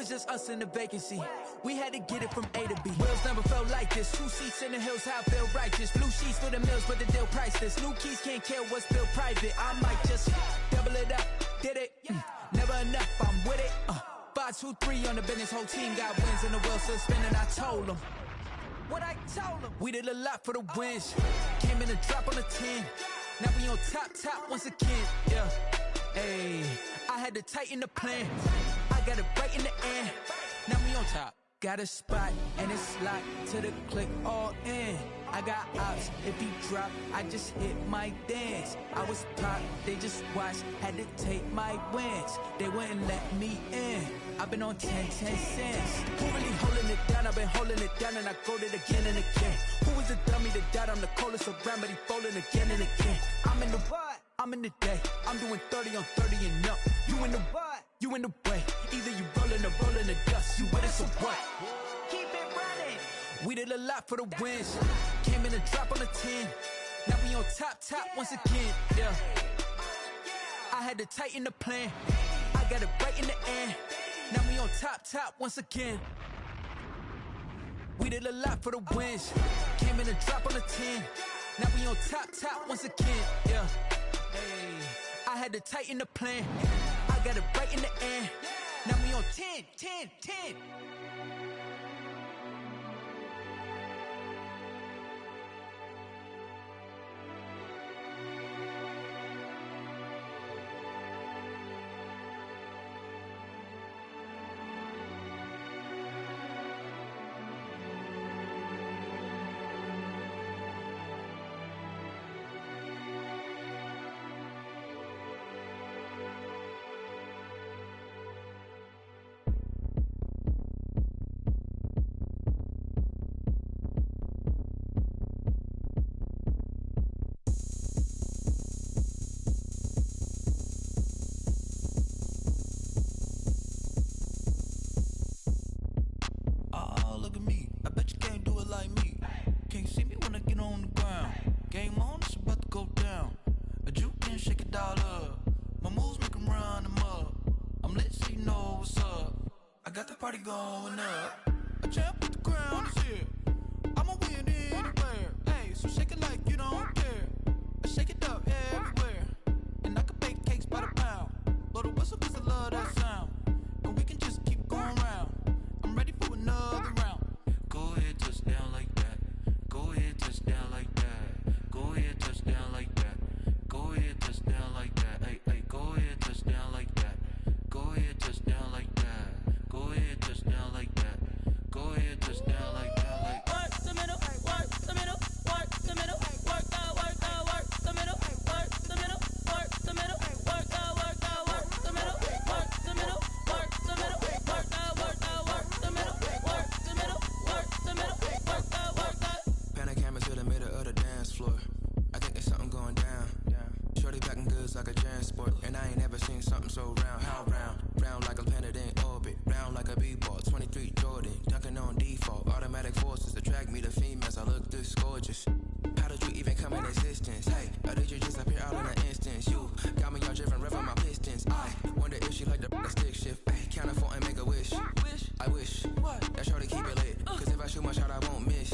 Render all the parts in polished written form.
was just us in the vacancy. We had to get it from A to B. Wheels never felt like this. 2 seats in the hills, how I feel righteous. Blue sheets for the mills, but the deal priceless. New keys can't kill what's built private. I might just double it up, did it. Never enough, I'm with it. 5, 2, 3 on the business, whole team got wins and the wheels still spinning. I told them what I told them. We did a lot for the wins. Came in a drop on a 10. Now we on top once again. Yeah, hey, I had to tighten the plan. I got it right in the end. Now we on top. Got a spot and it's locked to the click all in. I got ops, if he drop, I just hit my dance. I was pop, they just watched, had to take my wins. They wouldn't let me in. I've been on 10 cents. Who really holding it down? I've been holding it down and I go it again and again. Who was the dummy that died? I'm the coldest around, but he folding again and again. I'm in the what? I'm in the day. I'm doing 30 on 30 and up. You in the what? You in the way. Either you rolling or rolling the dust. You with us or what? Keep it running. We did a lot for the wins. Came in a drop on a 10. Now we on top once again. Yeah. I had to tighten the plan. I got it right in the end. Now we on top once again. We did a lot for the wins. Came in a drop on a 10. Now we on top once again. Yeah. Hey, I had to tighten the plan. I got it right in the end. Now we on 10. Party going up. A champ with the crown is here. I'ma win anywhere. Hey, so shake it like you don't care. I shake it up everywhere. And I can bake cakes by the pound. Blow the whistle 'cause I love that sound. And we can just keep going round. I'm ready for another round. Go ahead, touch down like that. Go ahead, touch down like that. Go ahead, touch down like that. Go ahead, touch down like that. Hey, hey, go ahead, touch down like that. Go ahead, touch down like that. Go ahead, touch down like that. Go ahead, touch down like that. Like work the middle, work the middle, work the middle, work the middle, work the middle, work the middle, work the middle, work the middle, work the middle, work the middle, work the middle, work the middle, work the. Pan a camera to the middle of the dance floor. I think there's something going down. Shorty backing goods like a transport, and I ain't never seen something so round. How round? Round like a planet in orbit, round like a b-ball. 23 Jordan, dunking on default. Automatic forces attract me to females. I look this gorgeous. How did you even come in existence? Hey, or did you just appear out in an instance? You got me all driven, revving my pistons. I wonder if she like the stick shift. Hey, count it 4 and make a wish. I wish that shorty keep it lit. 'Cause if I shoot my shot, I won't miss.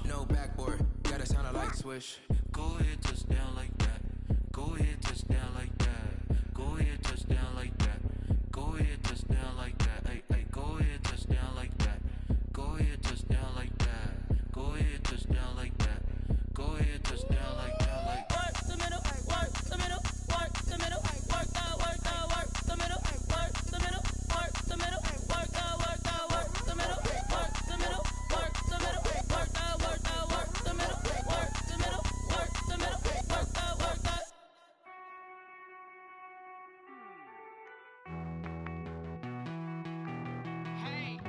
No backboard, gotta sound a light swish. go ahead, touch down like that. Go ahead, touch down like that. Go ahead, touch down like that. Go ahead, touch down like that. Hey, hey, go ahead, touch down like that. Go ahead, touch down like that. Go ahead, touch down like that. Go ahead, touch down like that. Like work the middle, work the middle, work the middle, work the middle, work the middle, work the middle, work the middle, work the middle, work the middle, work the middle, work the middle, work the middle, work the middle, work the middle, work the. Hey.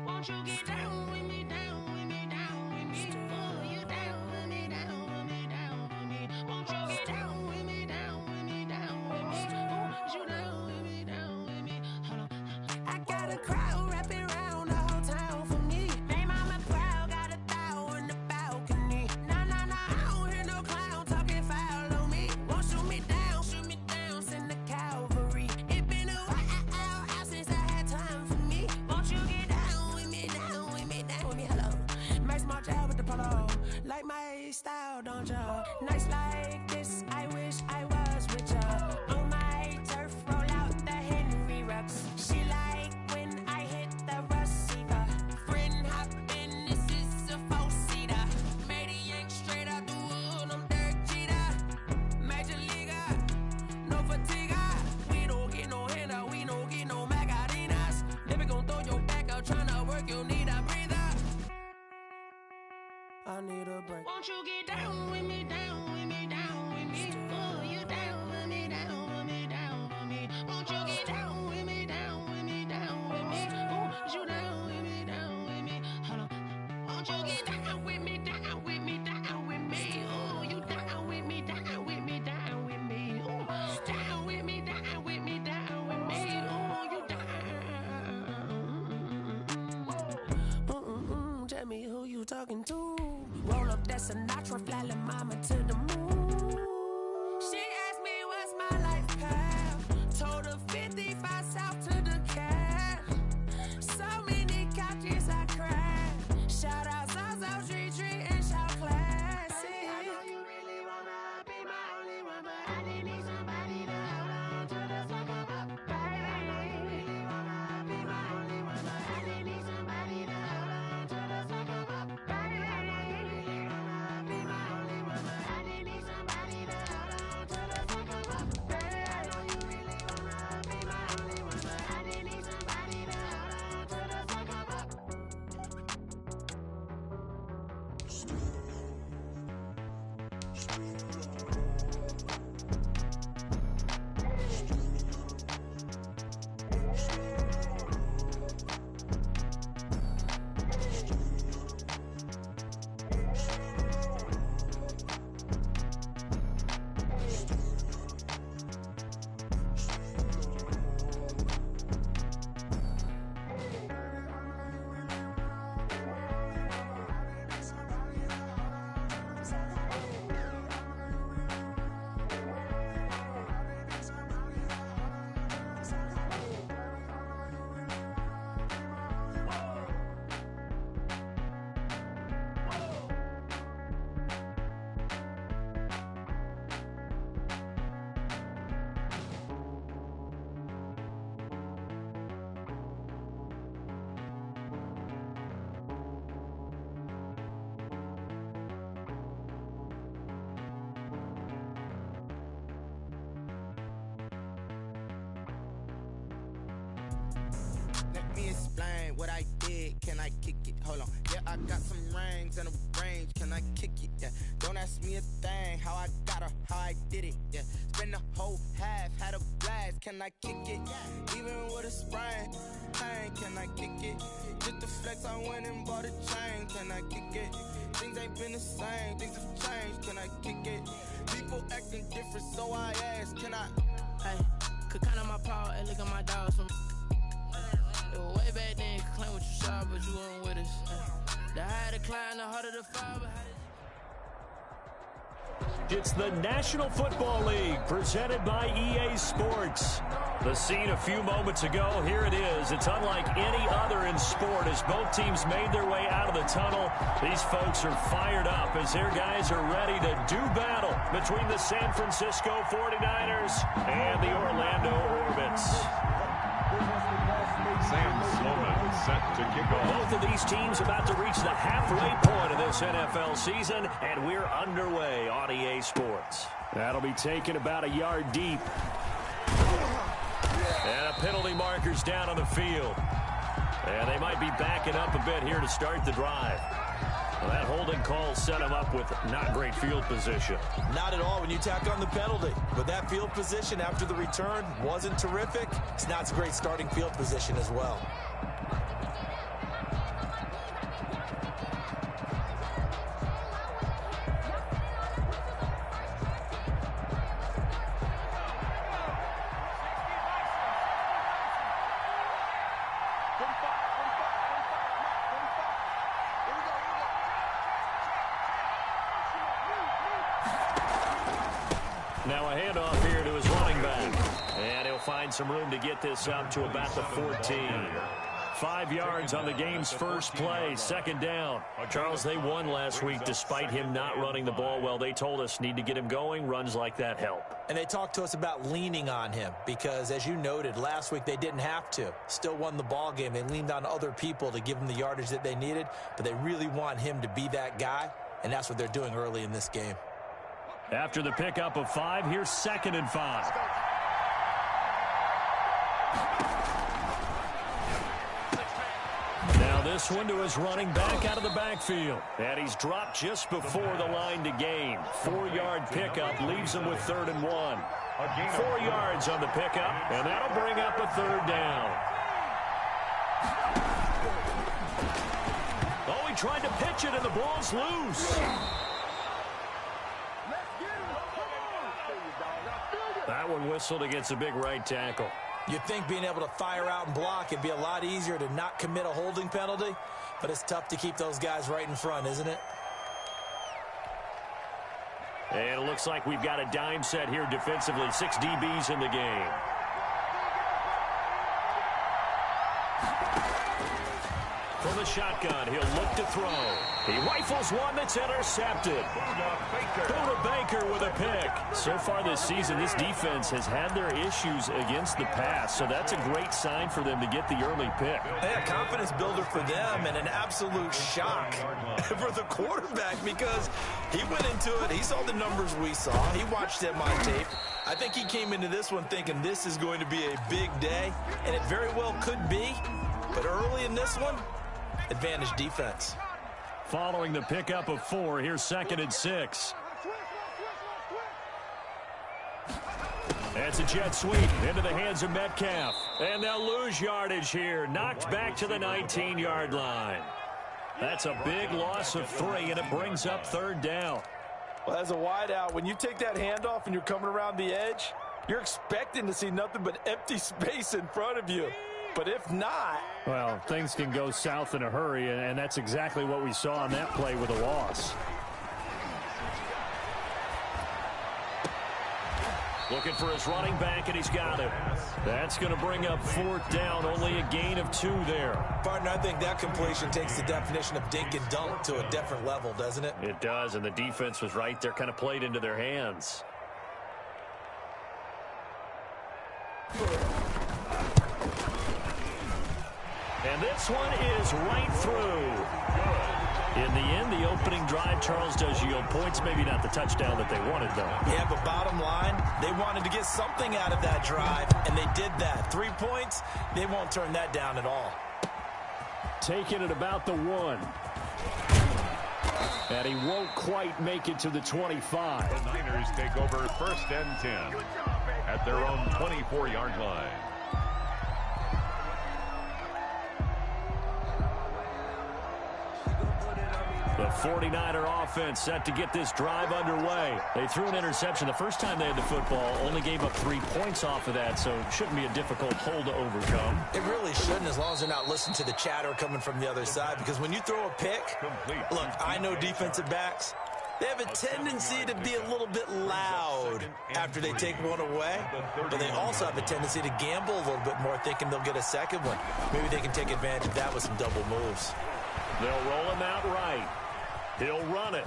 Won't you get down with me, down with me, down with me? Oh, you down with me, down with me, down with me? Won't you get down with me, down with me, down with me? Oh, you down with me, down with me? Hold on. I got a crowd wrapping around the whole town for me. They mama proud, got a thou in the balcony. Nah, nah, nah, I don't hear no y'all, don't y'all? Nights like this, I wish I was with y'all. On my turf, roll out the Henry rocks. She like when I hit the receiver. Friend hop in, this is a four-seater. Made a yank straight out the wood, I'm Derek Jeter. Major leaguer, no fatigue. We don't get no handout, we don't get no Magarinas. Never gon' throw your back out, tryna work, you need a breather. I need a break. Won't you get down with me, down with me, down with me? Oh, you down with me, down with me, down with me. Won't you get down with me, down with me, down with me? Oh, you down with me, down with me? Hold on. Won't you get down with me, down with me, down with me? Oh, you down with me, down with me, down with me? Oh, down with me, down with me, down with me? Oh, you down. Tell me who you talking to. Roll up that Sinatra, fly la mama to the moon. She asked me what's my life path. Told her 55 south to the cat. So many couches I cried. Shout out South Street and shout classic. I know you really wanna be my only one, but I didn't need somebody to hold on to the second up. I know you really wanna be my only one, but I didn't need somebody to hold on to the second up. Explain what I did, can I kick it? Hold on, yeah, I got some rings and a range, can I kick it? Yeah, don't ask me a thing, how I got her, how I did it. Yeah, spend the whole half, had a blast, can I kick it? Even with a sprain, pain, can I kick it? Just the flex, I went and bought a chain, can I kick it? Things ain't been the same, things have changed, can I kick it? People acting different, so I ask, can I? Hey, could count on my power, and look at my dogs from. Way back then, you could claim what you saw, but you weren't with us. The higher the climb, the harder the fall. It's the National Football League presented by EA Sports. The scene a few moments ago, here it is. It's unlike any other in sport as both teams made their way out of the tunnel. These folks are fired up as their guys are ready to do battle between the San Francisco 49ers and the Orlando Orbits. Sam Sloman set to kick off. Both of these teams about to reach the halfway point of this NFL season, and we're underway on EA Sports. That'll be taken about a yard deep. And a penalty marker's down on the field. And they might be backing up a bit here to start the drive. Well, that holding call set him up with not great field position. Not at all when you tack on the penalty. But that field position after the return wasn't terrific. It's not a great starting field position as well. Now a handoff here to his running back. And he'll find some room to get this up to about the 14. 5 yards on the game's first play, second down. Charles, they won last week despite him not running the ball well. They told us need to get him going. Runs like that help. And they talked to us about leaning on him because, as you noted, last week they didn't have to. Still won the ball game. They leaned on other people to give them the yardage that they needed, but they really want him to be that guy, and that's what they're doing early in this game. After the pickup of 5, here's 2nd and 5. Now this one to his running back out of the backfield. And he's dropped just before the line to gain. 4-yard pickup leaves him with 3rd and 1. 4 yards on the pickup, and that'll bring up a 3rd down. Oh, he tried to pitch it, and the ball's loose. That one whistled against a big right tackle. You'd think being able to fire out and block it'd be a lot easier to not commit a holding penalty, but it's tough to keep those guys right in front, isn't it? And it looks like we've got a dime set here defensively. 6 DBs in the game. From the shotgun, he'll look to throw. He rifles one that's intercepted. Buda Baker with a pick. So far this season, this defense has had their issues against the pass, so that's a great sign for them to get the early pick. Yeah, confidence builder for them and an absolute shock for the quarterback because he went into it. He saw the numbers we saw. He watched them on tape. I think he came into this one thinking this is going to be a big day, and it very well could be. But early in this one, advantage defense. Following the pickup of 4, here's 2nd and 6. That's a jet sweep into the hands of Metcalf. And they'll lose yardage here. Knocked back to the 19-yard line. That's a big loss of 3, and it brings up 3rd down. Well, as a wideout, when you take that handoff and you're coming around the edge, you're expecting to see nothing but empty space in front of you. But if not... Well, things can go south in a hurry, and that's exactly what we saw on that play with a loss. Looking for his running back, and he's got it. That's going to bring up 4th down, only a gain of 2 there. Partner, I think that completion takes the definition of dink and dunk to a different level, doesn't it? It does, and the defense was right there, kind of played into their hands. And this one is right through. In the end, the opening drive, Charles, does yield points. Maybe not the touchdown that they wanted, though. Yeah, but bottom line, they wanted to get something out of that drive, and they did that. 3 points, they won't turn that down at all. Taking it about the 1. And he won't quite make it to the 25. The Niners take over 1st and 10 at their own 24-yard line. The 49er offense set to get this drive underway. They threw an interception the first time they had the football, only gave up 3 points off of that, so it shouldn't be a difficult hole to overcome. It really shouldn't, as long as they're not listening to the chatter coming from the other side, because when you throw a pick, look, I know defensive backs, they have a tendency to be a little bit loud after they take one away, but they also have a tendency to gamble a little bit more, thinking they'll get a second one. Maybe they can take advantage of that with some double moves. They'll roll him out right. He'll run it.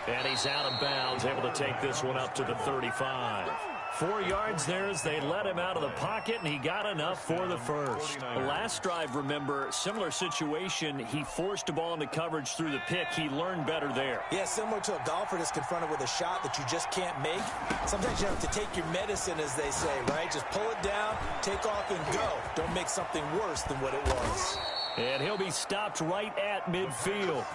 And he's out of bounds, able to take this one up to the 35. 4 yards there as they let him out of the pocket, and he got enough for the first. The last drive, remember, similar situation. He forced the ball into coverage through the pick. He learned better there. Yeah, similar to a golfer that's confronted with a shot that you just can't make. Sometimes you have to take your medicine, as they say, right? Just pull it down, take off, and go. Don't make something worse than what it was. And he'll be stopped right at midfield.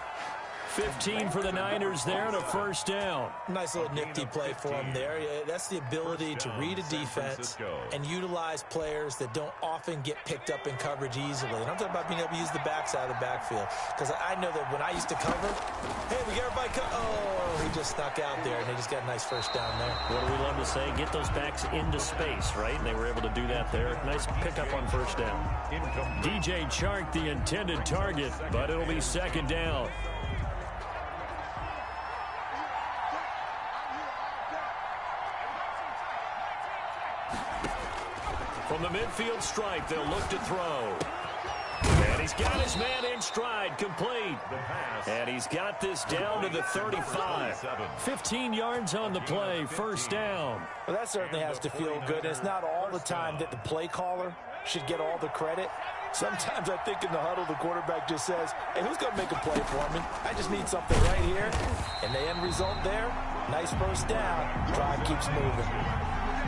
15 for the Niners there and a 1st down. Nice little nifty play for him there. Yeah, that's the ability to read a defense and utilize players that don't often get picked up in coverage easily. And I'm talking about being able to use the backside of the backfield. Because I know that when I used to cover, hey, we got everybody oh, he just snuck out there, and they just got a nice 1st down there. What do we love to say? Get those backs into space, right? And they were able to do that there. Nice pickup on 1st down. DJ Chark, the intended target, but it'll be 2nd down. From the midfield stripe, they'll look to throw. And And he's got his man in stride, complete. And he's got this down to the 35. 15 yards on the play, first down. Well, that certainly has to feel good. It's not all the time that the play caller should get all the credit. Sometimes I think in the huddle, the quarterback just says, hey, who's going to make a play for me? I just need something right here. And the end result there, nice first down. Drive keeps moving.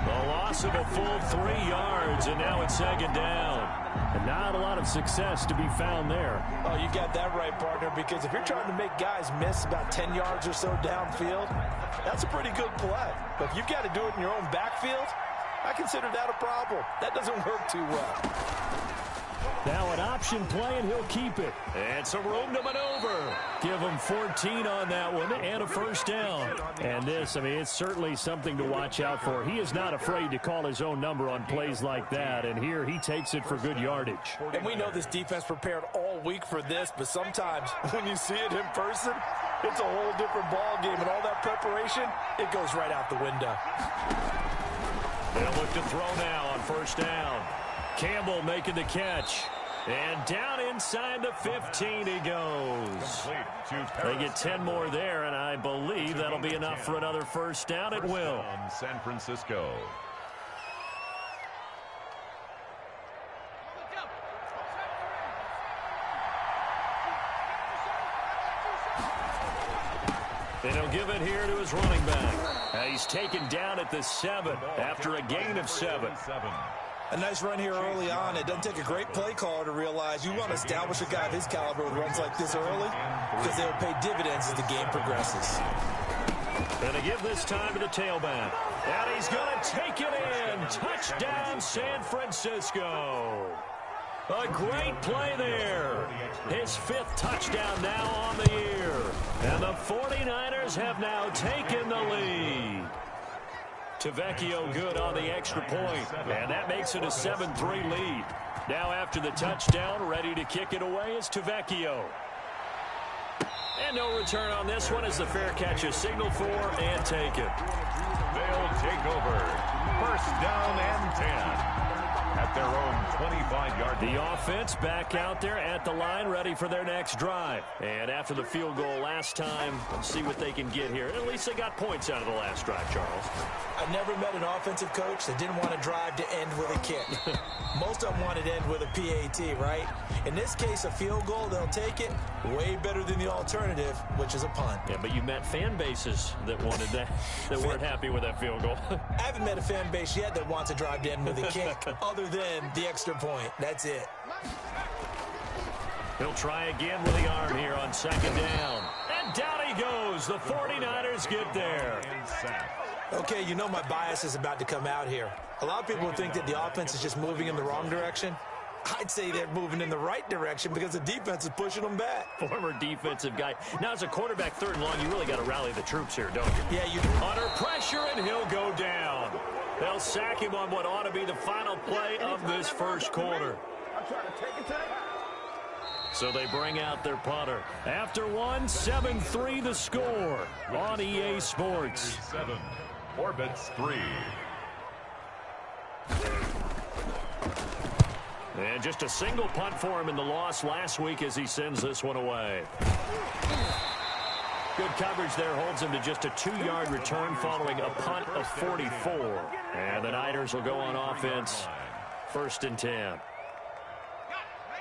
The loss of a full 3 yards, and now it's second down. And not a lot of success to be found there. Oh, you got that right, partner, because if you're trying to make guys miss about 10 yards or so downfield, that's a pretty good play. But if you've got to do it in your own backfield, I consider that a problem. That doesn't work too well. Now an option play, and he'll keep it. And some room to maneuver. Give him 14 on that one and a first down. And this, I mean, it's certainly something to watch out for. He is not afraid to call his own number on plays like that. And here he takes it for good yardage. And we know this defense prepared all week for this, but sometimes when you see it in person, it's a whole different ball game. And all that preparation, it goes right out the window. They'll look to throw now on first down. Campbell making the catch. And down inside the 15 he goes. They get 10 more there, and I believe that'll be enough for another first down. It will. San Francisco. And he'll give it here to his running back. He's taken down at the 7 after a gain of 7. A nice run here early on. It doesn't take a great play caller to realize you want to establish a guy of his caliber with runs like this early because they'll pay dividends as the game progresses. And to give this time to the tailback. And he's going to take it in. Touchdown, San Francisco. A great play there. His 5th touchdown now on the year. And the 49ers have now taken the lead. TheOneWayOG good on the extra point, and that makes it a 7-3 lead. Now after the touchdown, ready to kick it away is TheOneWayOG. And no return on this one as the fair catch is signaled for and taken. They'll take over. First down and 10. At their own 25-yard line. The offense back out there at the line, ready for their next drive. And after the field goal last time, let's see what they can get here. At least they got points out of the last drive, Charles. I've never met an offensive coach that didn't want to drive to end with a kick. Most of them wanted to end with a PAT, right? In this case, a field goal, they'll take it. Way better than the alternative, which is a punt. Yeah, but you met fan bases that wanted that, that weren't happy with that field goal. I haven't met a fan base yet that wants to drive to end with a kick, other than the extra point. That's it. He'll try again with the arm here on second down. And down he goes. The 49ers get there. Okay, you know my bias is about to come out here. A lot of people think that the offense is just moving in the wrong direction. I'd say they're moving in the right direction because the defense is pushing them back. Former defensive guy. Now, as a quarterback, 3rd and long, you really got to rally the troops here, don't you? Yeah, you Under pressure, and he'll go down. They'll sack him on what ought to be the final play of this first quarter. So they bring out their punter. After one, 7-3 the score on EA Sports. 7, Orbits 3. And just a single punt for him in the loss last week as he sends this one away. Good coverage there holds him to just a 2-yard return following a punt of 44. And the Niners will go on offense, 1st and 10.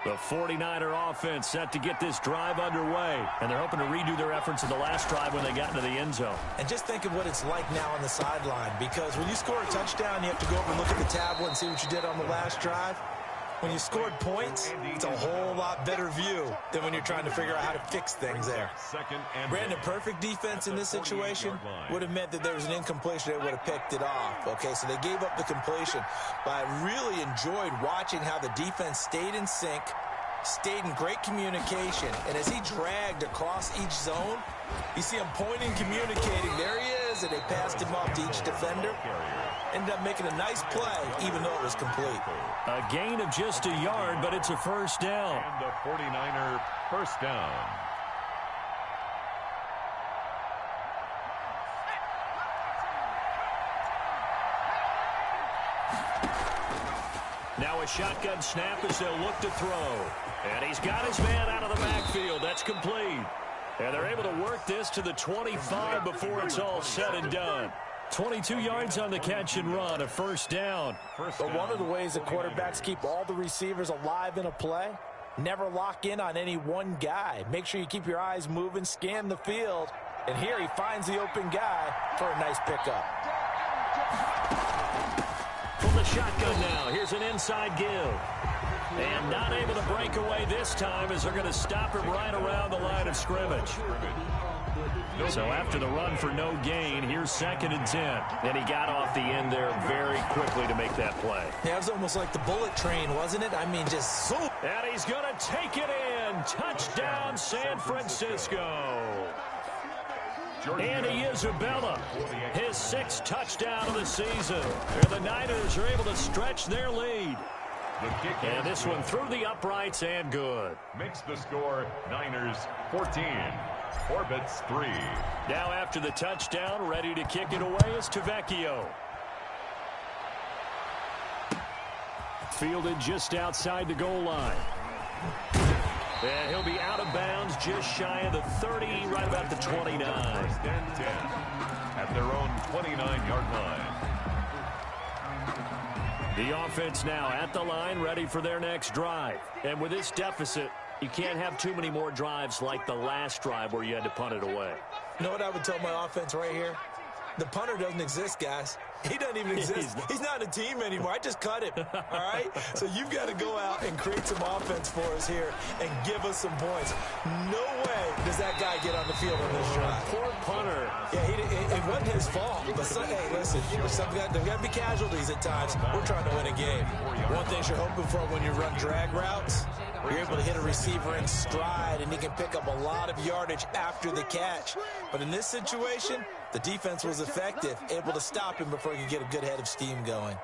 The 49er offense set to get this drive underway. And they're hoping to redo their efforts in the last drive when they got into the end zone. And just think of what it's like now on the sideline. Because when you score a touchdown, you have to go over and look at the tablet and see what you did on the last drive. When you scored points, it's a whole lot better view than when you're trying to figure out how to fix things there. Brandon, perfect defense in this situation would have meant that there was an incompletion. They would have picked it off. Okay, so they gave up the completion. But I really enjoyed watching how the defense stayed in sync, stayed in great communication. And as he dragged across each zone, you see him pointing, communicating. There he is, and they passed him off to each defender. Ended up making a nice play, even though it was complete. A gain of just a yard, but it's a first down. And the 49er first down. Now a shotgun snap as they'll look to throw. And he's got his man out of the backfield. That's complete. And they're able to work this to the 25 before it's all said and done. 22 yards on the catch and run, a first down. But one of the ways that quarterbacks keep all the receivers alive in a play, never lock in on any one guy. Make sure you keep your eyes moving, scan the field. And here he finds the open guy for a nice pickup. From the shotgun now, here's an inside give. And not able to break away this time as they're going to stop him right around the line of scrimmage. So after the run for no gain, here's 2nd and 10. And he got off the end there very quickly to make that play. Yeah, it was almost like the bullet train, wasn't it? I mean, just so. And he's going to take it in. Touchdown, San Francisco. Andy Isabella, his 6th touchdown of the season. And the Niners are able to stretch their lead. And this one through the uprights and good. Makes the score Niners 14. Orbits 3. Now after the touchdown, ready to kick it away is Tavecchio. Fielded just outside the goal line. And he'll be out of bounds just shy of the 30, right about the 29. First and 10 at their own 29-yard line. The offense now at the line, ready for their next drive. And with this deficit, you can't have too many more drives like the last drive where you had to punt it away. You know what I would tell my offense right here? The punter doesn't exist, guys. He doesn't even exist. He's not a team anymore. I just cut him, all right? So you've got to go out and create some offense for us here and give us some points. No way does that guy get on the field on this drive. Poor punter. Yeah, it wasn't his fault. But, hey, listen, there's got to be casualties at times. We're trying to win a game. One thing you're hoping for when you run drag routes, you're able to hit a receiver in stride, and he can pick up a lot of yardage after the catch. But in this situation, the defense was effective, able to stop him before he could get a good head of steam going.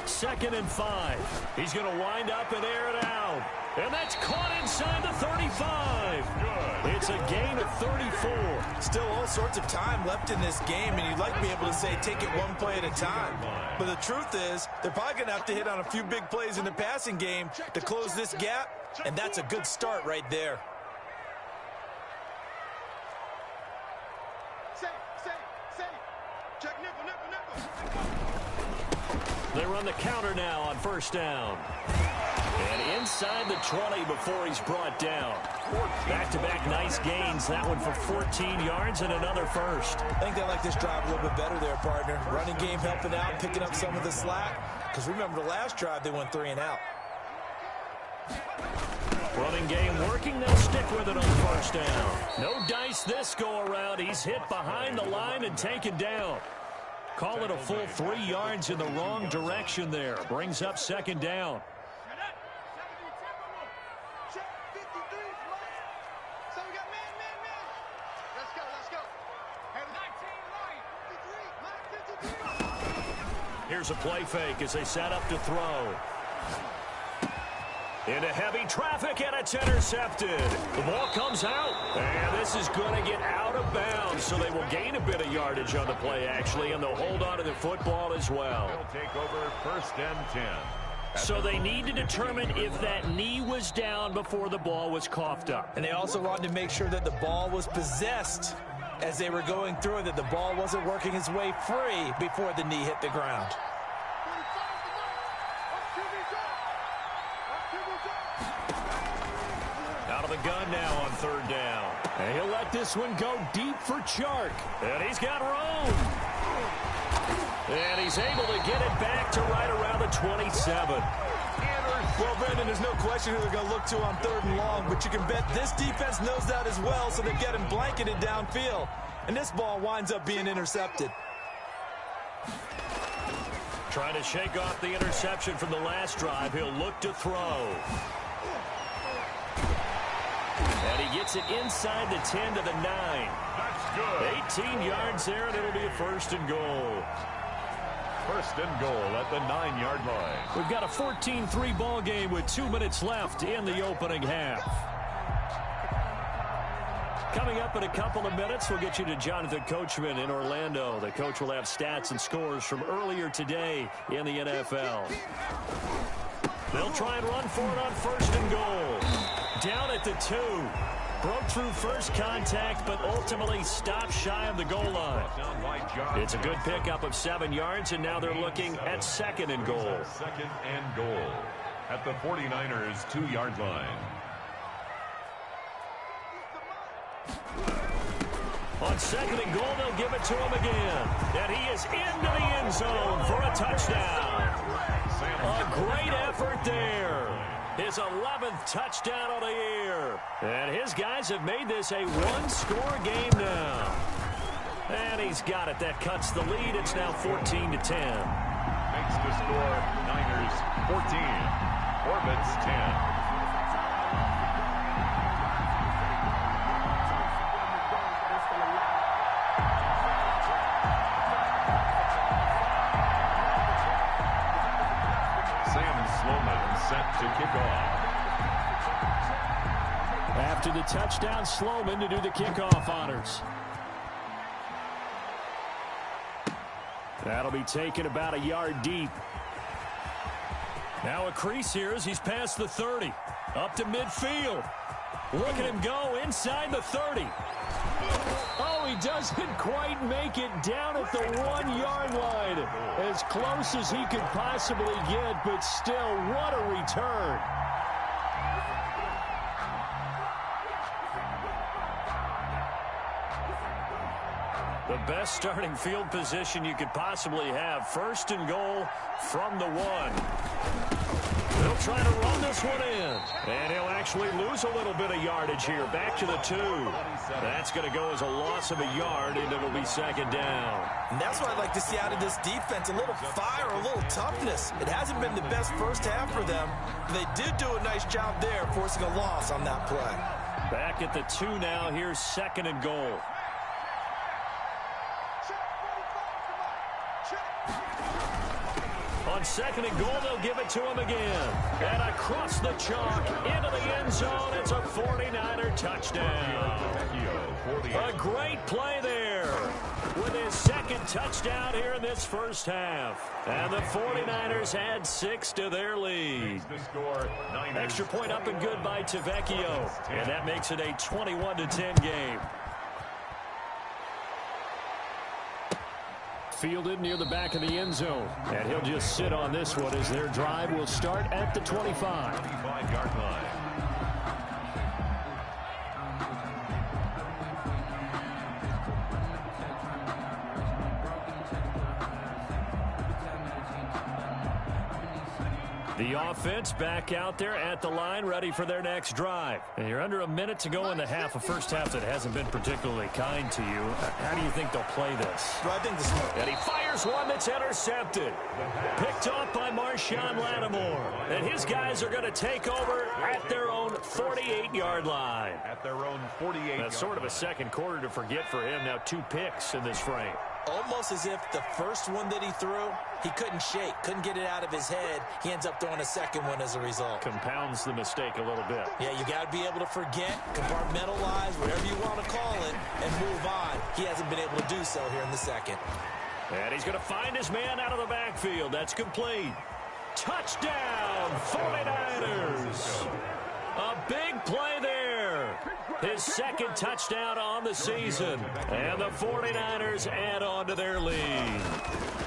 Second and 5. He's going to wind up and air it out. And that's caught inside the 35. Good. It's a gain of 34. Still all sorts of time left in this game, and you'd like to be able to say take it one play at a time. But the truth is, they're probably going to have to hit on a few big plays in the passing game to close this gap, and that's a good start right there. They run the counter now on first down. And inside the 20 before he's brought down. Back-to-back nice gains. That one for 14 yards and another first. I think they like this drive a little bit better there, partner. Running game helping out, picking up some of the slack. Because remember the last drive, they went 3 and out. Running game working. They'll stick with it on first down. No dice this go-around. He's hit behind the line and taken down. Call it a full 3 yards in the wrong direction there. Brings up second down. Here's a play fake as they set up to throw. Into heavy traffic, and it's intercepted. The ball comes out, and this is going to get out of bounds, so they will gain a bit of yardage on the play, actually, and they'll hold on to the football as well. They'll take over first and 10. So they need to determine if that knee was down before the ball was coughed up. And they also wanted to make sure that the ball was possessed as they were going through it, that the ball wasn't working its way free before the knee hit the ground. Out of the gun now on third down. And he'll let this one go deep for Chark. And he's got room. And he's able to get it back to right around the 27. Well, Brendan, there's no question who they're going to look to on third and long, but you can bet this defense knows that as well, so they're getting blanketed downfield. And this ball winds up being intercepted. Trying to shake off the interception from the last drive. He'll look to throw. And he gets it inside the 10 to the 9. That's good. 18 yards there, and it'll be a first and goal. First and goal at the 9-yard line. We've got a 14-3 ball game with 2 minutes left in the opening half. Coming up in a couple of minutes, we'll get you to Jonathan Coachman in Orlando. The coach will have stats and scores from earlier today in the NFL. They'll try and run for it on 1st and goal. Down at the 2. Broke through first contact, but ultimately stopped shy of the goal line. It's a good pickup of 7 yards, and now they're looking at 2nd and goal. 2nd and goal at the 49ers 2-yard line. On 2nd and goal, they'll give it to him again. And he is into the end zone for a touchdown. A great effort there. His 11th touchdown of the year. And his guys have made this a one-score game now. And he's got it. That cuts the lead. It's now 14-10. Makes the score Niners 14. Orbits 10. Set to kick off. After the touchdown, Sloman to do the kickoff honors. That'll be taken about a yard deep. Now a crease here as he's past the 30. Up to midfield. Look at him go inside the 30. Oh, he doesn't quite make it down at the 1-yard line. As close as he could possibly get, but still, what a return. The best starting field position you could possibly have. 1st and goal from the 1. They'll try to run this one in. And he'll actually lose a little bit of yardage here. Back to the 2. That's going to go as a loss of a yard, and it'll be 2nd down. And that's what I'd like to see out of this defense. A little fire, a little toughness. It hasn't been the best first half for them. They did do a nice job there, forcing a loss on that play. Back at the 2 now. Here's 2nd and goal. On 2nd and goal, they'll give it to him again. And across the chalk, into the end zone, it's a 49er touchdown. A great play there with his 2nd touchdown here in this first half. And the 49ers add 6 to their lead. Extra point up and good by TheOneWayOG. And that makes it a 21-10 game. Fielded near the back of the end zone. And he'll just sit on this one as their drive will start at the 25. 25-yard line. The offense back out there at the line, ready for their next drive. And you're under a minute to go in the half, a first half that hasn't been particularly kind to you. How do you think they'll play this? Well, I think this. And he fires one that's intercepted. Picked off by Marshawn Lattimore. And his guys are going to take over at their own 48-yard line. At their own 48. That's sort of a second quarter to forget for him. Now 2 picks in this frame. Almost as if the first one that he threw, he couldn't shake, couldn't get it out of his head. He ends up throwing a second one as a result. Compounds the mistake a little bit. Yeah, you got to be able to forget, compartmentalize, whatever you want to call it, and move on. He hasn't been able to do so here in the second. And he's going to find his man out of the backfield. That's complete. Touchdown, 49ers. A big play there. His 2nd touchdown on the season. And the 49ers add on to their lead.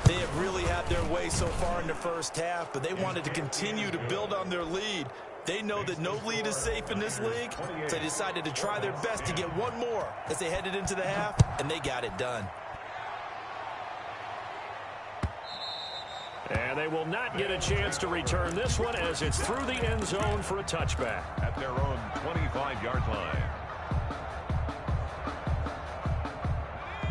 They have really had their way so far in the first half, but they wanted to continue to build on their lead. They know that no lead is safe in this league, so they decided to try their best to get one more as they headed into the half, and they got it done. And they will not get a chance to return this one as it's through the end zone for a touchback. At their own 25-yard line.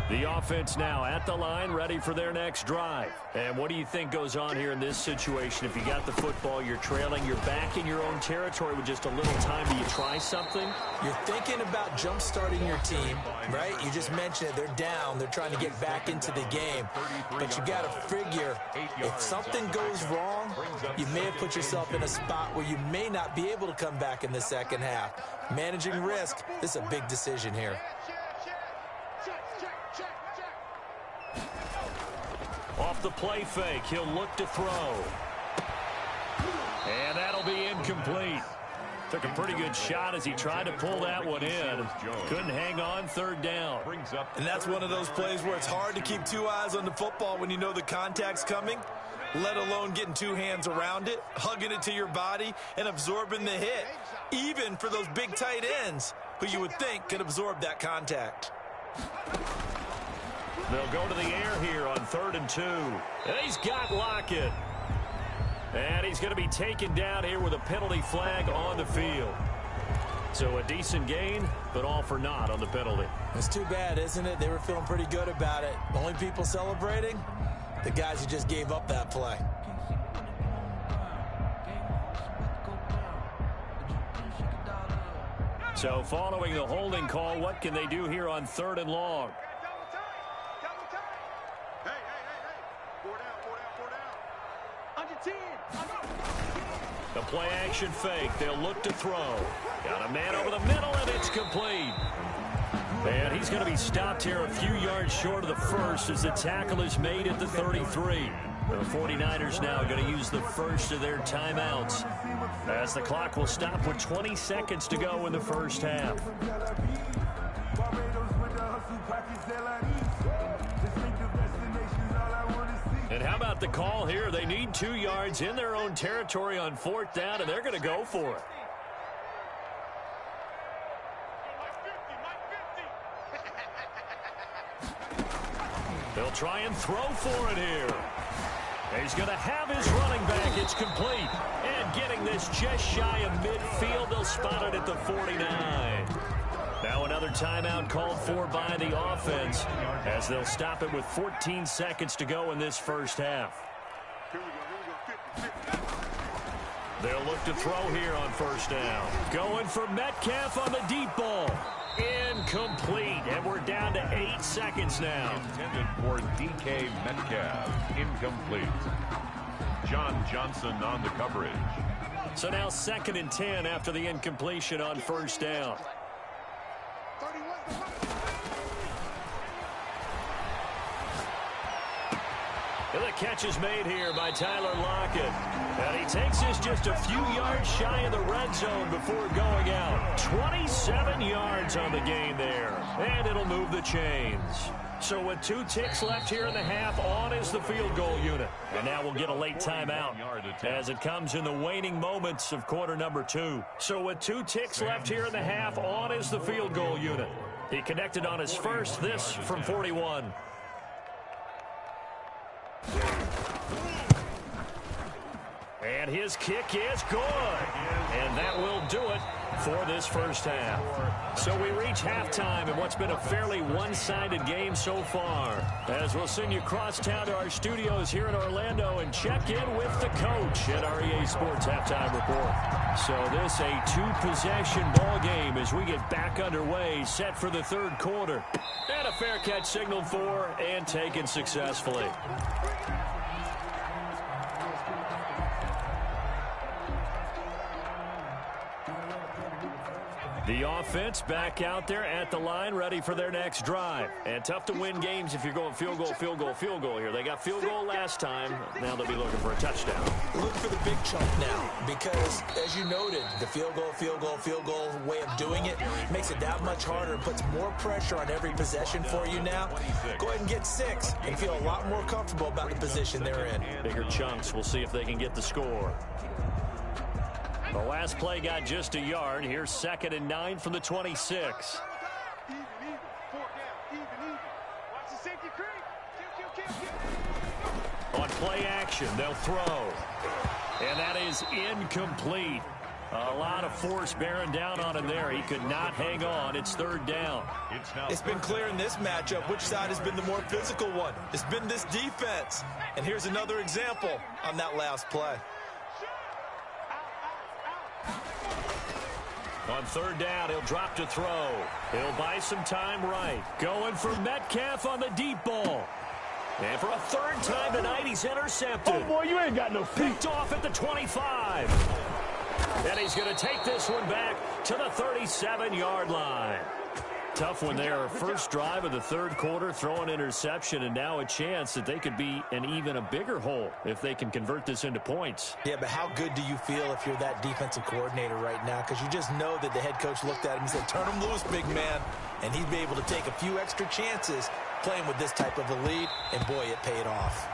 The offense now at the line, ready for their next drive. And what do you think goes on here in this situation? If you got the football, you're trailing, you're back in your own territory with just a little time. Do you try something? You're thinking about jump-starting your team, right? You just mentioned it. They're down. They're trying to get back into the game. But you got to figure, if something goes wrong, you may have put yourself in a spot where you may not be able to come back in the second half. Managing risk, this is a big decision here. Off the play fake, he'll look to throw. And that'll be incomplete. Took a pretty good shot as he tried to pull that one in. Couldn't hang on, third down. And that's one of those plays where it's hard to keep two eyes on the football when you know the contact's coming, let alone getting two hands around it, hugging it to your body, and absorbing the hit, even for those big tight ends who you would think could absorb that contact. They'll go to the air here on 3rd and 2. And he's got Lockett. And he's going to be taken down here with a penalty flag on the field. So a decent gain, but all for naught on the penalty. It's too bad, isn't it? They were feeling pretty good about it. The only people celebrating, the guys who just gave up that play. So following the holding call, what can they do here on 3rd and long? The play action fake. They'll look to throw. Got a man over the middle, and it's complete. And he's going to be stopped here a few yards short of the first as the tackle is made at the 33. The 49ers now going to use the first of their timeouts as the clock will stop with 20 seconds to go in the first half. And how about the call here? They need 2 yards in their own territory on 4th down, and they're going to go for it. They'll try and throw for it here. He's going to have his running back. It's complete. And getting this just shy of midfield, they'll spot it at the 49. Now another timeout called for by the offense as they'll stop it with 14 seconds to go in this first half. They'll look to throw here on 1st down. Going for Metcalf on the deep ball. Incomplete, and we're down to 8 seconds now. Intended for DK Metcalf. Incomplete. John Johnson on the coverage. So now 2nd and 10 after the incompletion on 1st down. And the catch is made here by Tyler Lockett. And he takes this just a few yards shy of the red zone before going out. 27 yards on the gain there. And it'll move the chains. So with 2 ticks left here in the half, on is the field goal unit. And now we'll get a late timeout as it comes in the waning moments of quarter number 2. So with 2 ticks left here in the half, on is the field goal unit. He connected on his first, this from 41. And his kick is good. And that will do it for this first half. So we reach halftime in what's been a fairly one-sided game so far. As we'll send you across town to our studios here in Orlando and check in with the coach at our EA Sports Halftime Report. So this a 2-possession ball game as we get back underway, set for the 3rd quarter. And a fair catch signaled for and taken successfully. The offense back out there at the line, ready for their next drive. And tough to win games if you're going field goal, field goal, field goal here. They got field goal last time. Now they'll be looking for a touchdown. Look for the big chunk now because, as you noted, the field goal way of doing it makes it that much harder and puts more pressure on every possession for you now. Go ahead and get 6 and feel a lot more comfortable about the position they're in. Bigger chunks. We'll see if they can get the score. The last play got just a yard. Here's 2nd and 9 from the 26. On play action, they'll throw. And that is incomplete. A lot of force bearing down on him there. He could not hang on. It's third down. It's been clear in this matchup which side has been the more physical one. It's been this defense. And here's another example on that last play. On third down, he'll drop to throw. He'll buy some time right. Going for Metcalf on the deep ball. And for a third time tonight, he's intercepted. Oh, boy, you ain't got no feet. Picked off at the 25. And he's going to take this one back to the 37-yard line. Tough one there. First drive of the third quarter, throw an interception, and now a chance that they could be in even a bigger hole if they can convert this into points. Yeah, but how good do you feel if you're that defensive coordinator right now? Because you just know that the head coach looked at him and said, turn him loose, big man. And he'd be able to take a few extra chances playing with this type of a lead, and boy, it paid off.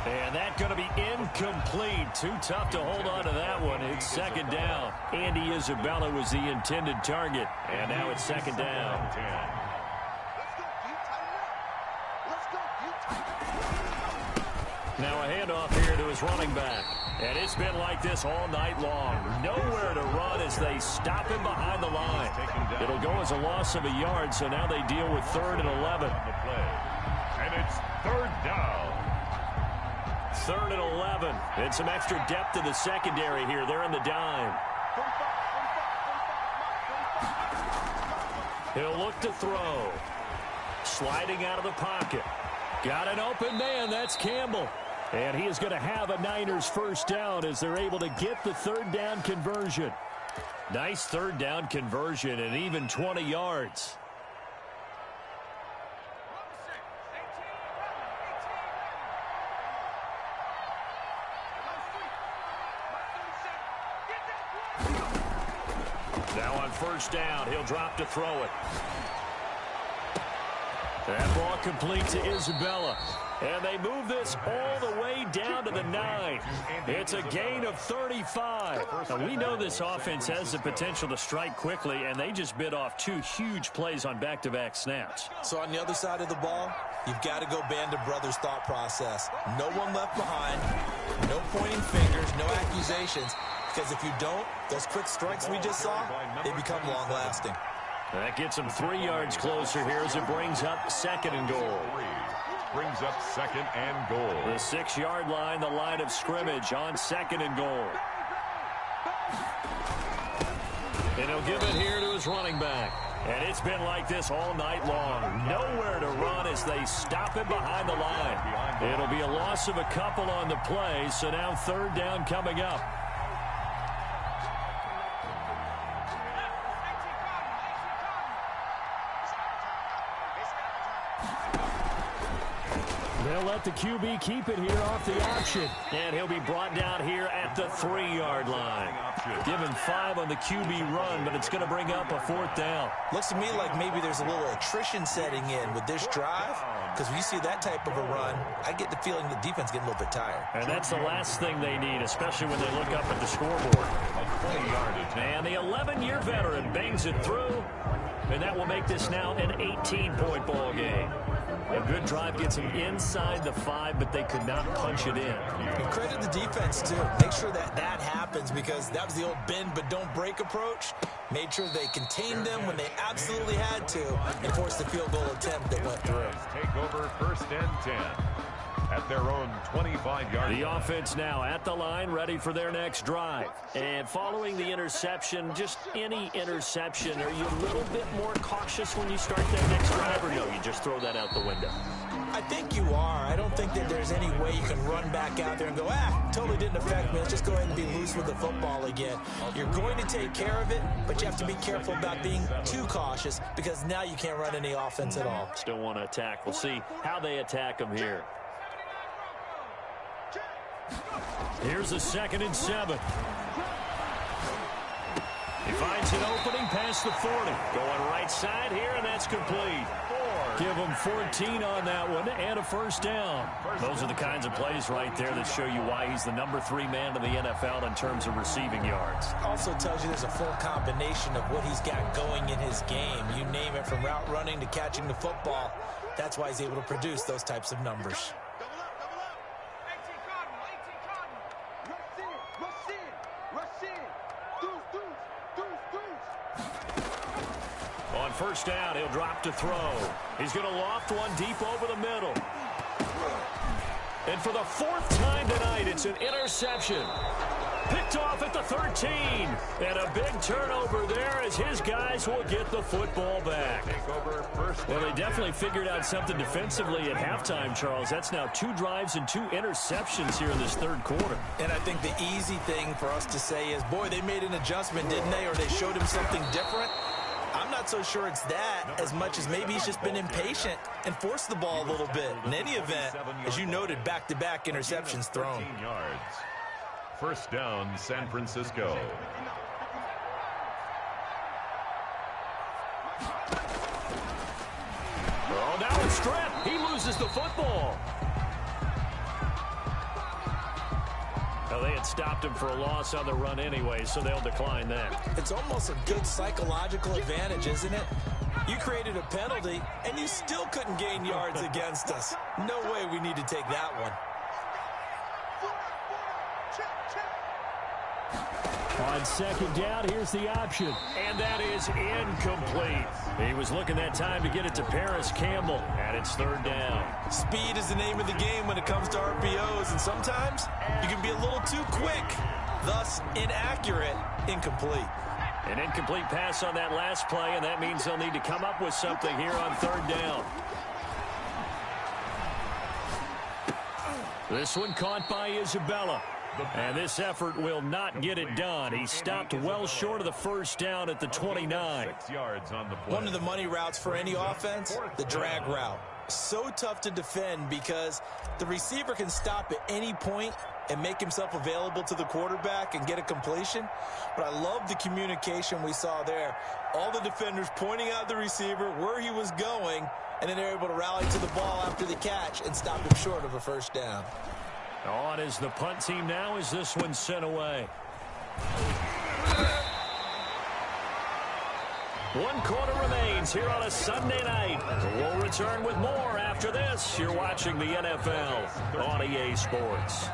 And that's going to be incomplete. Too tough to hold on to that one. It's second down. Andy Isabella was the intended target. And now it's second down. Now a handoff here to his running back. And it's been like this all night long. Nowhere to run as they stop him behind the line. It'll go as a loss of a yard, so now they deal with 3rd and 11. And it's third down. 3rd and 11. And some extra depth in the secondary here. They're in the dime. He'll look to throw. Sliding out of the pocket. Got an open man. That's Campbell. And he is going to have a Niners first down as they're able to get the third down conversion. Nice third down conversion and even 20 yards. Now on first down, he'll drop to throw it. That ball complete to Isabella. And they move this all the way down to the 9. It's a gain of 35. Now, we know this offense has the potential to strike quickly, and they just bit off 2 huge plays on back-to-back snaps. So on the other side of the ball, you've got to go band of brothers thought process. No one left behind, no pointing fingers, no accusations. Because if you don't, those quick strikes we just saw, they become long-lasting. That gets them 3 yards closer here as it brings up 2nd and goal. Brings up 2nd and goal. The 6-yard line, the line of scrimmage on 2nd and goal. And he'll give it here to his running back. And it's been like this all night long. Nowhere to run as they stop him behind the line. It'll be a loss of a couple on the play, so now third down coming up. They'll let the QB keep it here off the option. And he'll be brought down here at the 3-yard line. Given 5 on the QB run, but it's going to bring up a 4th down. Looks to me like maybe there's a little attrition setting in with this drive. Because when you see that type of a run, I get the feeling the defense getting a little bit tired. And that's the last thing they need, especially when they look up at the scoreboard. And the 11-year veteran bangs it through. And that will make this now an 18-point ball game. A good drive gets them inside the 5, but they could not punch it in. And credit the defense, too. Make sure that that happens because that was the old bend but don't break approach. Made sure they contained them when they absolutely had to and forced the field goal attempt that went through. Take over 1st and 10 at their own 25-yard line. The offense now at the line, ready for their next drive. And following the interception, just any interception, are you a little bit more cautious when you start that next drive, or no, you just throw that out the window? I think you are. I don't think that there's any way you can run back out there and go, totally didn't affect me. Let's just go ahead and be loose with the football again. You're going to take care of it, but you have to be careful about being too cautious because now you can't run any offense at all. Still want to attack. We'll see how they attack them here. Here's a 2nd and 7. He finds an opening past the 40. Going right side here, and that's complete. Give him 14 on that one and a first down. Those are the kinds of plays right there that show you why he's the number 3 man in the NFL in terms of receiving yards. Also tells you there's a full combination of what he's got going in his game. You name it, from route running to catching the football. That's why he's able to produce those types of numbers. Rush in. first down. He'll drop to throw. He's going to loft one deep over the middle. And for the fourth time tonight, it's an interception. Picked off at the 13. And a big turnover there as his guys will get the football back. Well, they definitely figured out something defensively at halftime, Charles. That's now 2 drives and 2 interceptions here in this third quarter. And I think the easy thing for us to say is, boy, they made an adjustment, didn't they? Or they showed him something different. I'm not so sure it's that as much as maybe he's just been impatient and forced the ball a little bit. In any event, as you noted, back-to-back interceptions thrown. First down, San Francisco. Oh, now it's stripped. He loses the football. Well, they had stopped him for a loss on the run anyway, so they'll decline that. It's almost a good psychological advantage, isn't it? You created a penalty, and you still couldn't gain yards against us. No way we need to take that one. On second down, here's the option. And that is incomplete. He was looking that time to get it to Paris Campbell. And it's third down. Speed is the name of the game when it comes to RPOs. And sometimes you can be a little too quick. Thus, inaccurate, incomplete. An incomplete pass on that last play, and that means they'll need to come up with something here on third down. This one caught by Isabella. And this effort will not get it done. He stopped well short of the first down at the 29. One of the money routes for any offense, the drag route. So tough to defend because the receiver can stop at any point and make himself available to the quarterback and get a completion. But I love the communication we saw there. All the defenders pointing out the receiver, where he was going, and then they're able to rally to the ball after the catch and stop him short of a first down. On is the punt team now as this one's sent away. 1 quarter remains here on a Sunday night. We'll return with more after this. You're watching the NFL on EA Sports.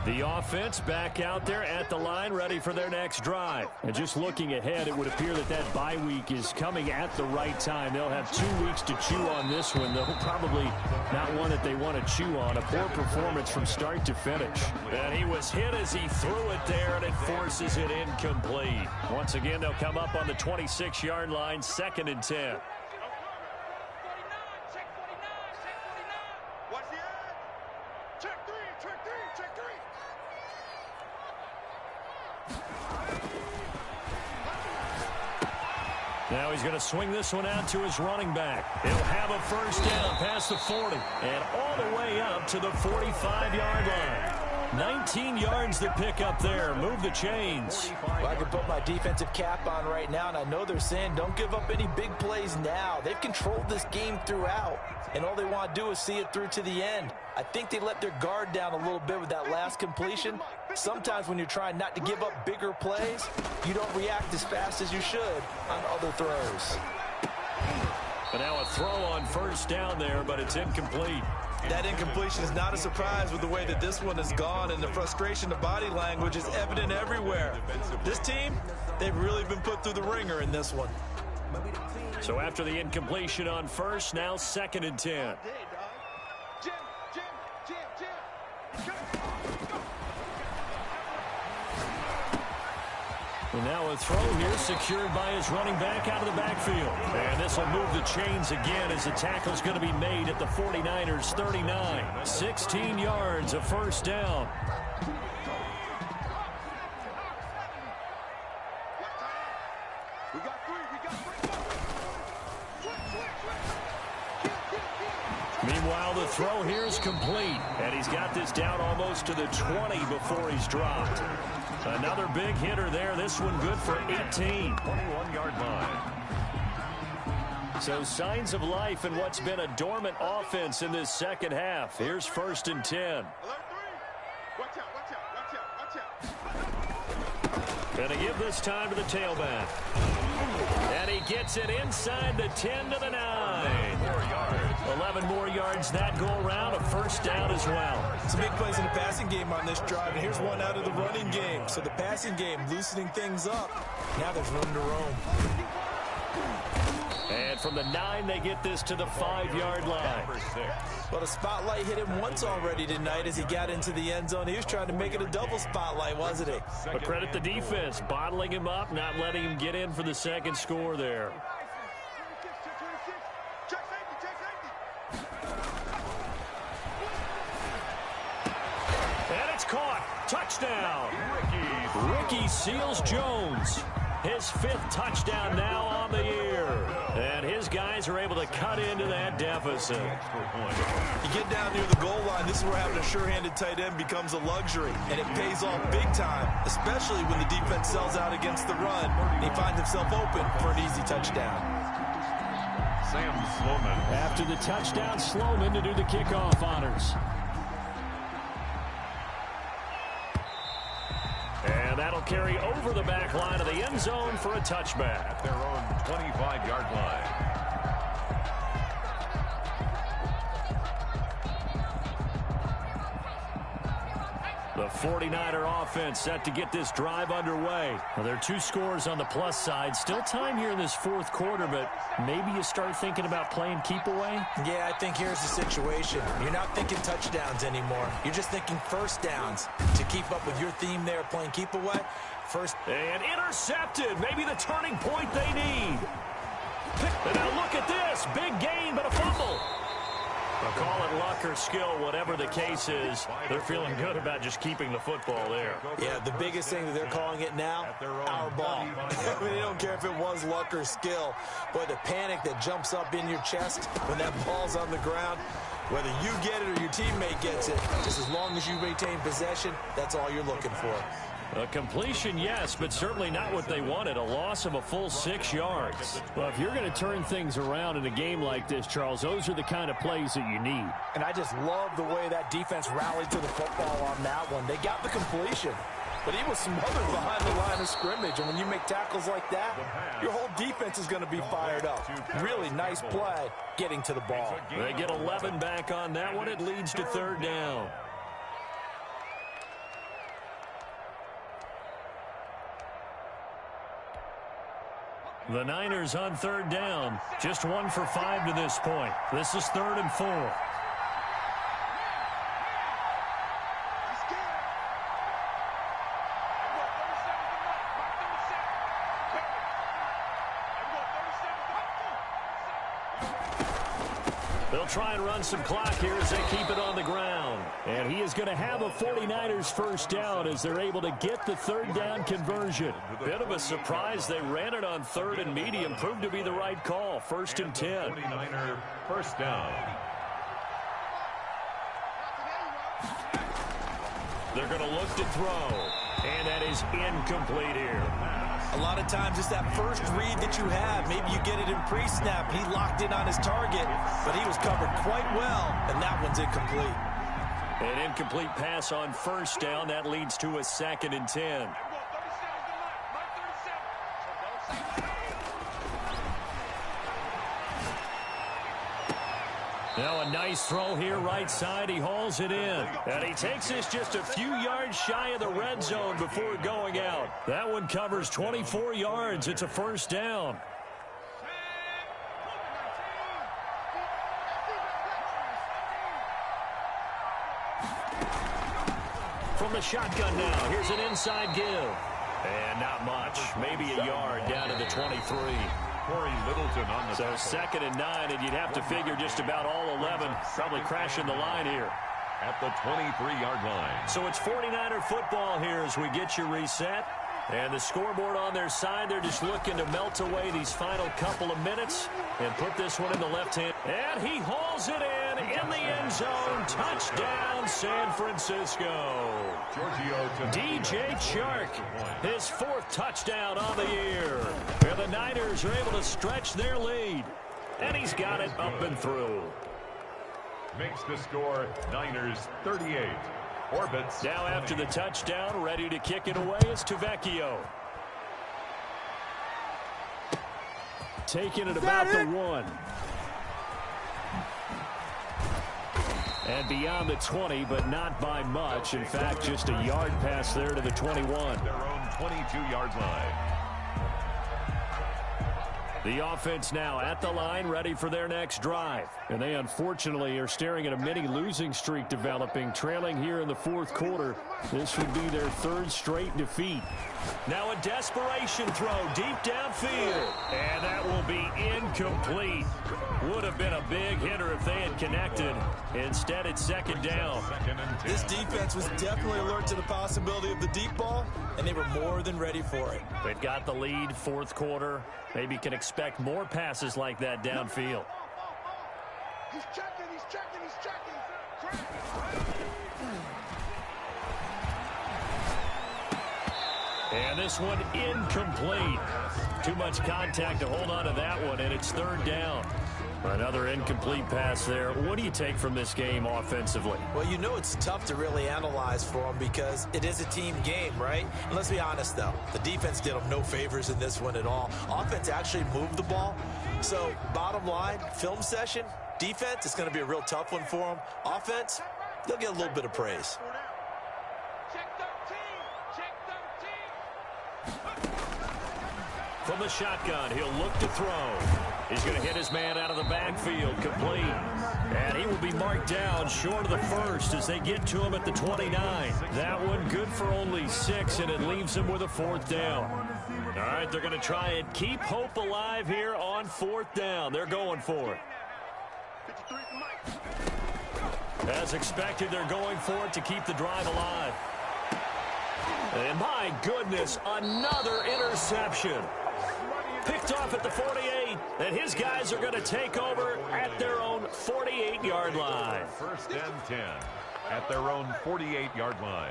The offense back out there at the line, ready for their next drive. And just looking ahead, it would appear that that bye week is coming at the right time. They'll have 2 weeks to chew on this one, though probably not one that they want to chew on. A poor performance from start to finish. And he was hit as he threw it there, and it forces it incomplete. Once again, they'll come up on the 26-yard line, 2nd and 10. Now he's going to swing this one out to his running back. He'll have a first down past the 40 and all the way up to the 45-yard line. 19 yards to pick up there. Move the chains. Well, I can put my defensive cap on right now, and I know they're saying don't give up any big plays now. They've controlled this game throughout, and all they want to do is see it through to the end. I think they let their guard down a little bit with that last completion. Sometimes when you're trying not to give up bigger plays, you don't react as fast as you should on other throws. But now a throw on first down there, but it's incomplete. That incompletion is not a surprise with the way that this one has gone, and the frustration, the body language is evident everywhere. This team, they've really been put through the ringer in this one. So after the incompletion on first, now 2nd and 10. And now a throw here secured by his running back out of the backfield. And this will move the chains again as the tackle's going to be made at the 49ers 39. 16 yards, a first down. Meanwhile, the throw here is complete. And he's got this down almost to the 20 before he's dropped. Another big hitter there. This one good for 18. 21-yard line. So signs of life in what's been a dormant offense in this second half. Here's 1st and 10. And he give this time to the tailback. And he gets it inside the 10 to the 9. 11 more yards that go around, a first down as well. Some big plays in the passing game on this drive, and here's one out of the running game. So the passing game loosening things up. Now there's room to roam. And from the 9, they get this to the 5-yard line. Well, the spotlight hit him once already tonight as he got into the end zone. He was trying to make it a double spotlight, wasn't he? But credit the defense, bottling him up, not letting him get in for the second score there. And it's caught. Touchdown. Ricky Seals-Jones. His 5th touchdown now on the year. And his guys are able to cut into that deficit. You get down near the goal line, this is where having a sure-handed tight end becomes a luxury. And it pays off big time, especially when the defense sells out against the run. And he finds himself open for an easy touchdown. Sam Sloman. After the touchdown, Sloman to do the kickoff honors. And that'll carry over the back line of the end zone for a touchback. At their own 25-yard line. The 49er offense set to get this drive underway. Well, there are 2 scores on the plus side. Still time here in this 4th quarter, but maybe you start thinking about playing keep away? Yeah, I think here's the situation. You're not thinking touchdowns anymore. You're just thinking first downs. To keep up with your theme there, playing keep away, first. And intercepted. Maybe the turning point they need. And now look at this. Big gain, but a fumble. I'll call it luck or skill, whatever the case is. They're feeling good about just keeping the football there. Yeah, the biggest thing that they're calling it now, our ball. I mean, they don't care if it was luck or skill. Boy, the panic that jumps up in your chest when that ball's on the ground, whether you get it or your teammate gets it, just as long as you maintain possession, that's all you're looking for. A completion, yes, but certainly not what they wanted. A loss of a full 6 yards. Well, if you're going to turn things around in a game like this, Charles, those are the kind of plays that you need. And I just love the way that defense rallied to the football on that one. They got the completion, but he was smothered behind the line of scrimmage. And when you make tackles like that, your whole defense is going to be fired up. Really nice play getting to the ball. They get 11 back on that one. It leads to 3rd down. The Niners on 3rd down. Just 1 for 5 to this point. This is 3rd and 4. They'll try and run some clock here as they keep it on the ground. And he is going to have a 49ers first down as they're able to get the 3rd down conversion. Bit of a surprise. They ran it on 3rd and medium. Proved to be the right call. 1st and 10. 49er first down. They're going to look to throw. And that is incomplete here. A lot of times it's that first read that you have. Maybe you get it in pre-snap. He locked in on his target, but he was covered quite well, and that one's incomplete. An incomplete pass on 1st down. That leads to a 2nd and 10. Now a nice throw here right side. He hauls it in. And he takes this just a few yards shy of the red zone before going out. That one covers 24 yards. It's a 1st down. From the shotgun now. Here's an inside give. And not much. Maybe a yard down to the 23. Corey Littleton on the So 2nd and 9, and you'd have to figure just about all 11 probably crashing the line here. At the 23-yard line. So it's 49er football here as we get you reset. And the scoreboard on their side, they're just looking to melt away these final couple of minutes and put this one in the left hand. And he hauls it in the end zone. Touchdown, San Francisco. DJ Chark, his 4th touchdown on the year. And the Niners are able to stretch their lead. And he's got it up and through. Makes the score Niners 38. Orbits. Now after the touchdown, ready to kick it away is Tavecchio. Taking it about the 1. And beyond the 20, but not by much. In fact, just a yard pass there to the 21. Their own 22-yard line. The offense now at the line, ready for their next drive. And they unfortunately are staring at a mini losing streak developing, trailing here in the fourth quarter. This would be their third straight defeat. Now a desperation throw deep downfield. And that will be incomplete. Would have been a big hitter if they had connected. Instead, it's second down. This defense was definitely alert to the possibility of the deep ball, and they were more than ready for it. They've got the lead, fourth quarter. Maybe can expect more passes like that downfield. He's checking, he's checking, he's checking. And this one incomplete. Too much contact to hold on to that one, and it's third down. Another incomplete pass there. What do you take from this game offensively? Well, you know it's tough to really analyze for them because it is a team game, right? And let's be honest, though. The defense did them no favors in this one at all. Offense actually moved the ball. So, bottom line, film session, defense, it's going to be a real tough one for them. Offense, they'll get a little bit of praise. From the shotgun, he'll look to throw. He's going to hit his man out of the backfield, complete. And he will be marked down short of the first as they get to him at the 29. That one good for only 6, and it leaves him with a fourth down. All right, they're going to try and keep hope alive here on fourth down. They're going for it. As expected, they're going for it to keep the drive alive. And my goodness, another interception. Picked off at the 48, and his guys are going to take over at their own 48-yard line. First and 10 at their own 48-yard line.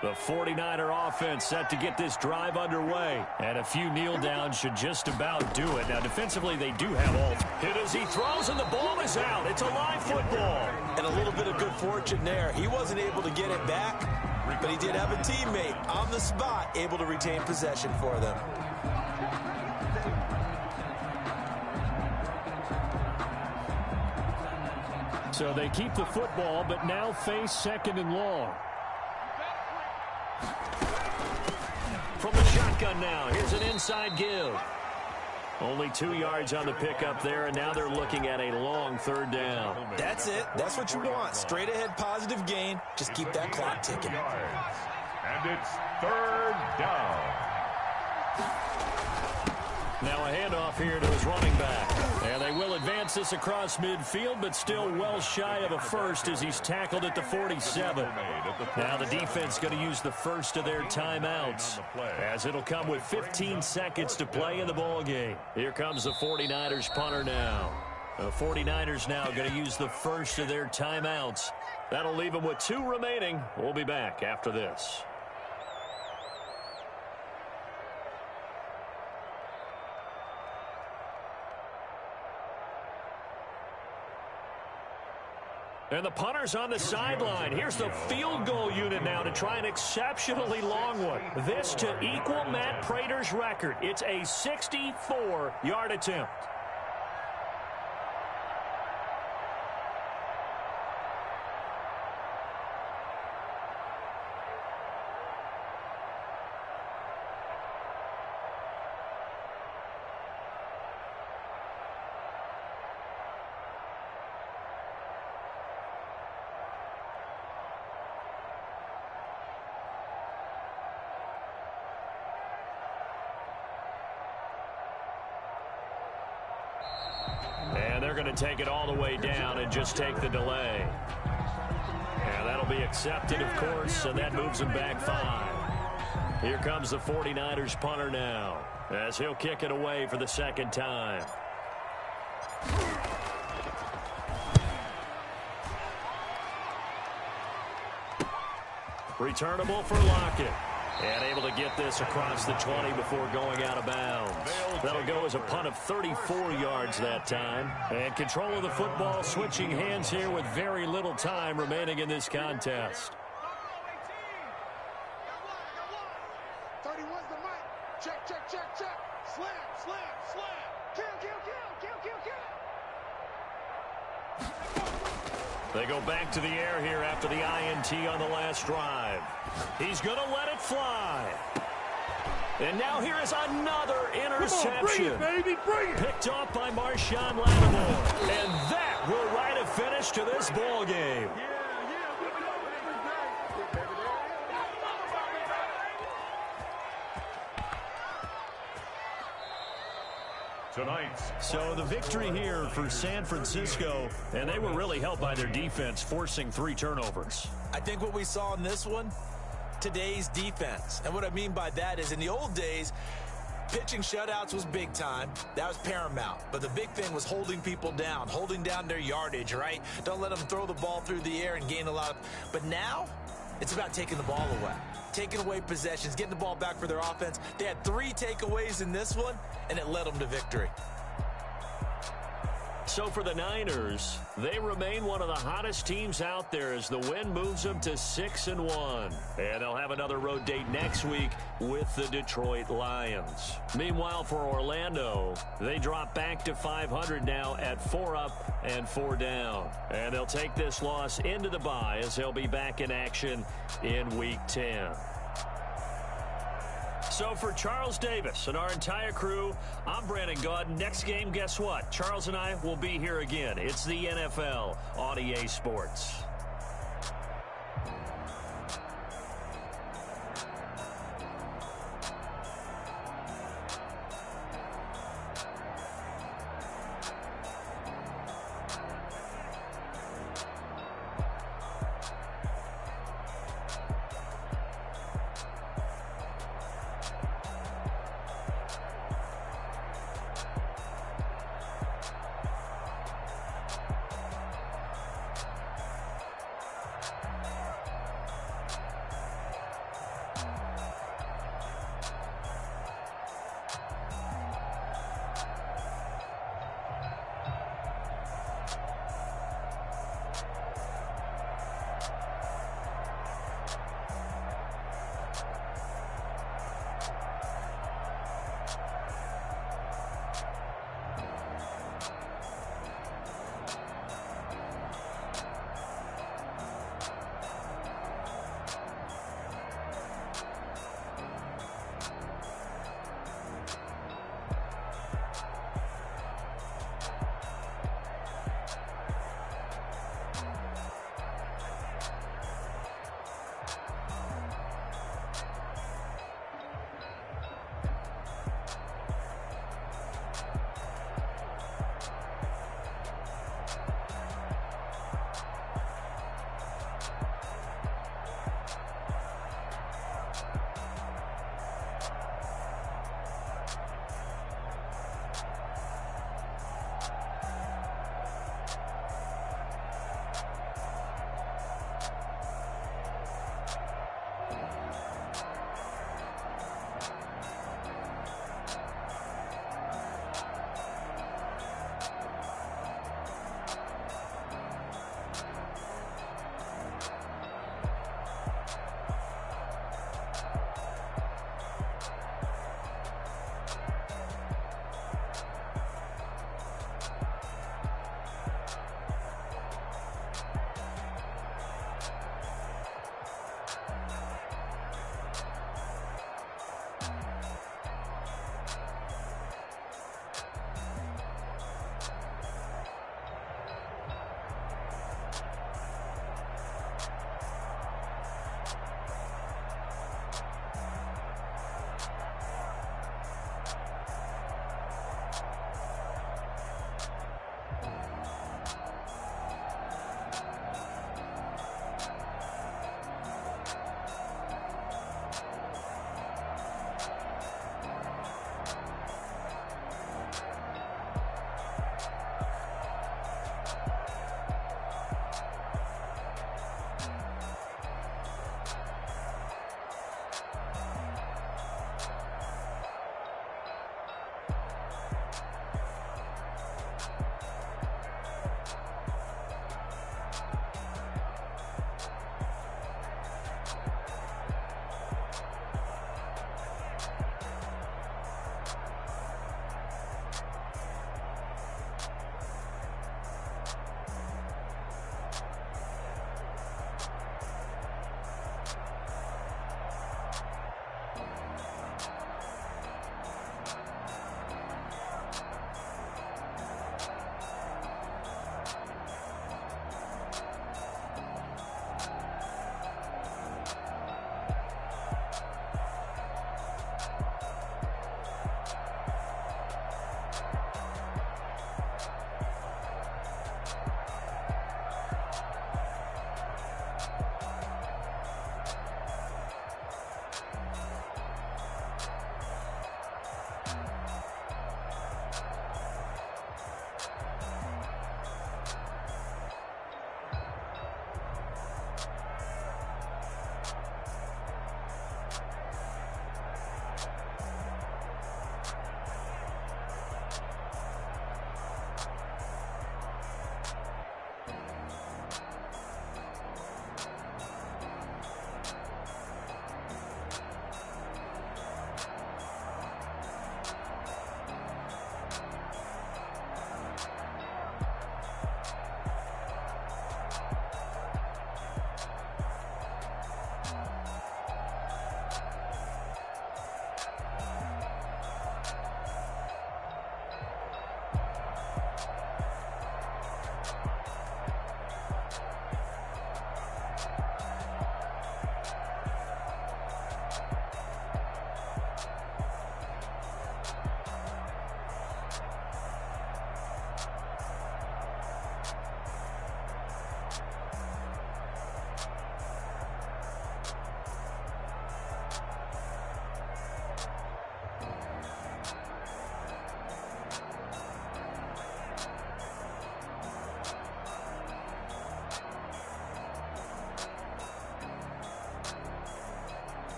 The 49er offense set to get this drive underway. And a few kneel downs should just about do it. Now, defensively, they do have all. Hit as he throws, and the ball is out. It's a live football. And a little bit of good fortune there. He wasn't able to get it back, but he did have a teammate on the spot able to retain possession for them. So they keep the football, but now face second and long. From the shotgun now, here's an inside give. Only 2 yards on the pickup there, and now they're looking at a long third down. That's it. That's what you want. Straight ahead positive gain. Just keep that clock ticking. And it's third down. Now a handoff here to his running back. And they will advance this across midfield, but still well shy of a first as he's tackled at the 47. Now the defense going to use the first of their timeouts, as it'll come with 15 seconds to play in the ball game. Here comes the 49ers punter now. The 49ers now going to use the first of their timeouts. That'll leave them with 2 remaining. We'll be back after this. And the punter's on the sideline. Here's the field goal unit now to try an exceptionally long one. This to equal Matt Prater's record. It's a 64-yard attempt. And they're going to take it all the way down and just take the delay. And that'll be accepted, of course, and that moves them back 5. Here comes the 49ers punter now, as he'll kick it away for the second time. Returnable for Lockett. And able to get this across the 20 before going out of bounds. That'll go as a punt of 34 yards that time. And control of the football switching hands here with very little time remaining in this contest. 31's the mic. Check, check, check, check. Slam, slam, slam. Kill, kill, kill, kill, kill, kill. They go back to the air here after the INT on the last drive. He's going to let it fly. And now here is another interception. Come on, bring it, baby, bring it. Picked off by Marshawn Lattimore. And that will write a finish to this ball game. So the victory here for San Francisco, and they were really helped by their defense, forcing 3 turnovers. I think what we saw in this one, today's defense. And what I mean by that is in the old days, pitching shutouts was big time. That was paramount. But the big thing was holding people down, holding down their yardage, right? Don't let them throw the ball through the air and gain a lot of... But now, it's about taking the ball away. Taking away possessions, getting the ball back for their offense. They had 3 takeaways in this one, and it led them to victory. So for the Niners, they remain one of the hottest teams out there as the win moves them to 6-1. And they'll have another road date next week with the Detroit Lions. Meanwhile, for Orlando, they drop back to 500 now at 4 up and 4 down. And they'll take this loss into the bye as they'll be back in action in Week 10. So for Charles Davis and our entire crew, I'm Brandon Gaudin. Next game, guess what? Charles and I will be here again. It's the NFL on EA Sports.